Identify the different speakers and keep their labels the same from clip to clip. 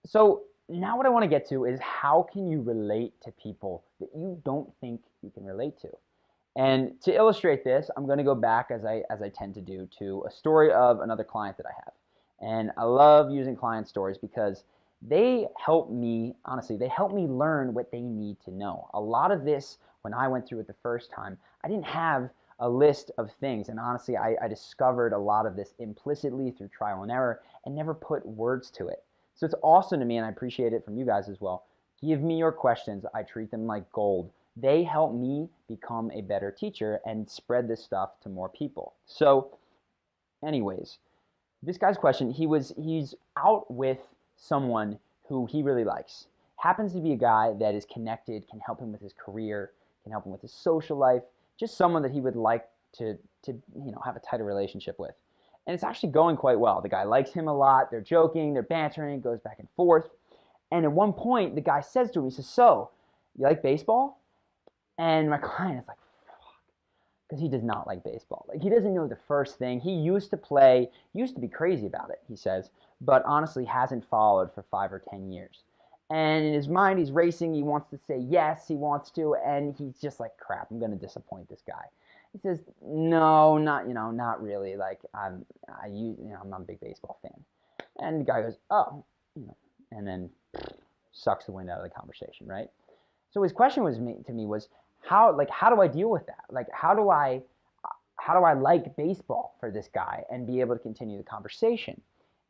Speaker 1: So now what I want to get to is how can you relate to people that you don't think you can relate to? And to illustrate this, I'm going to go back as I tend to do to a story of another client that I have. And I love using client stories because they help me, honestly, they help me learn what they need to know. A lot of this, when I went through it the first time, I didn't have a list of things. And honestly, I discovered a lot of this implicitly through trial and error and never put words to it. So it's awesome to me, and I appreciate it from you guys as well. Give me your questions. I treat them like gold. They help me become a better teacher and spread this stuff to more people. So, anyways, this guy's question, he's out with someone who he really likes. Happens to be a guy that is connected, can help him with his career, can help him with his social life, just someone that he would like to have a tighter relationship with. And it's actually going quite well. The guy likes him a lot. They're joking, they're bantering, goes back and forth. And at one point, the guy says to him, he says, "So, you like baseball?" And my client is like, because he does not like baseball. Like, he doesn't know the first thing. He used to play, used to be crazy about it, he says, but honestly hasn't followed for 5 or 10 years. And in his mind, he's racing. He wants to say yes, he wants to, and he's just like, crap, I'm going to disappoint this guy. He says, no, not really. Like, I'm not a big baseball fan. And the guy goes, oh, and then sucks the wind out of the conversation, right? So his question to me was, how do I deal with that? Like, how do I like baseball for this guy and be able to continue the conversation?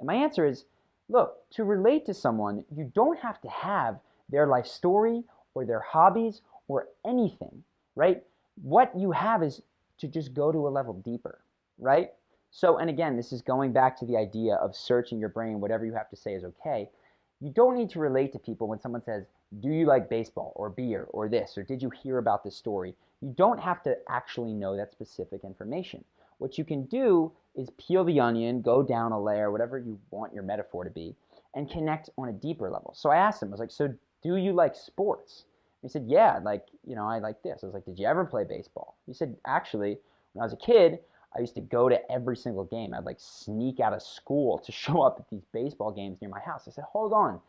Speaker 1: And my answer is, look, to relate to someone, you don't have to have their life story or their hobbies or anything, right? What you have is to just go to a level deeper, right? So, and again, this is going back to the idea of searching your brain. Whatever you have to say is okay. You don't need to relate to people when someone says, do you like baseball or beer or this, or did you hear about this story? You don't have to actually know that specific information. What you can do is peel the onion, go down a layer, whatever you want your metaphor to be, and connect on a deeper level. So I asked him, I was like, so do you like sports? He said, yeah, I like this. I was like, did you ever play baseball? He said, actually, when I was a kid, I used to go to every single game. I'd like sneak out of school to show up at these baseball games near my house. I said, hold on,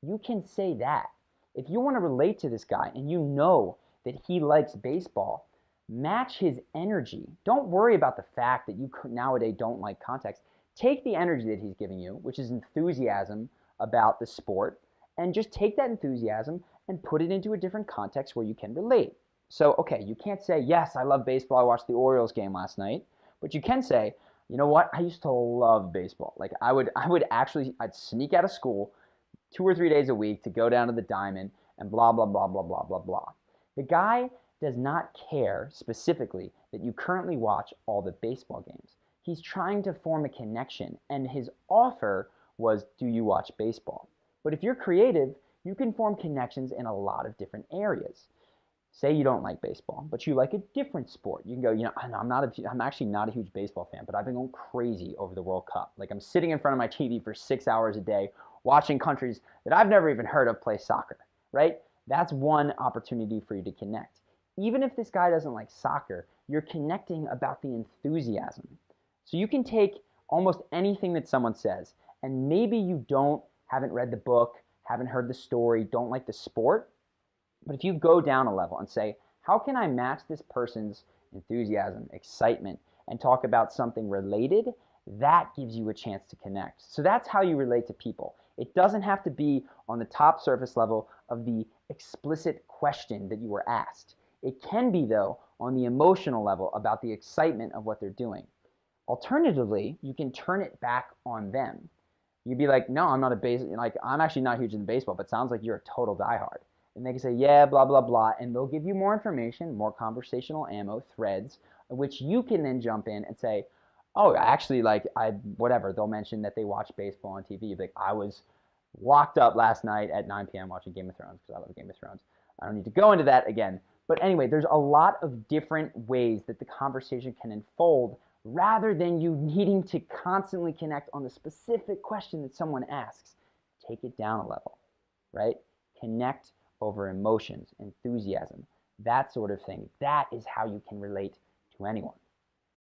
Speaker 1: you can say that. If you want to relate to this guy and you know that he likes baseball, match his energy. Don't worry about the fact that you nowadays don't like context. Take the energy that he's giving you, which is enthusiasm about the sport, and just take that enthusiasm and put it into a different context where you can relate. So, okay, you can't say, yes, I love baseball. I watched the Orioles game last night. But you can say, you know what? I used to love baseball. Like, I'd sneak out of school 2 or 3 days a week to go down to the diamond and blah, blah, blah, blah, blah, blah, blah. The guy does not care specifically that you currently watch all the baseball games. He's trying to form a connection, and his offer was, do you watch baseball? But if you're creative, you can form connections in a lot of different areas. Say you don't like baseball, but you like a different sport. You can go, I'm actually not a huge baseball fan, but I've been going crazy over the World Cup. Like, I'm sitting in front of my TV for 6 hours a day watching countries that I've never even heard of play soccer, right? That's one opportunity for you to connect. Even if this guy doesn't like soccer, you're connecting about the enthusiasm. So you can take almost anything that someone says, and maybe you haven't read the book, haven't heard the story, don't like the sport, but if you go down a level and say, how can I match this person's enthusiasm, excitement, and talk about something related, that gives you a chance to connect. So that's how you relate to people. It doesn't have to be on the top surface level of the explicit question that you were asked. It can be, though, on the emotional level about the excitement of what they're doing. Alternatively, you can turn it back on them. You'd be like, no, I'm actually not huge into baseball, but sounds like you're a total diehard. And they can say, yeah, blah, blah, blah, and they'll give you more information, more conversational ammo, threads, which you can then jump in and say, oh, actually, whatever. They'll mention that they watch baseball on TV. You'll be like, I was locked up last night at 9 p.m. watching Game of Thrones because I love Game of Thrones. I don't need to go into that again. But anyway, there's a lot of different ways that the conversation can unfold rather than you needing to constantly connect on the specific question that someone asks. Take it down a level, right? Connect over emotions, enthusiasm, that sort of thing. That is how you can relate to anyone.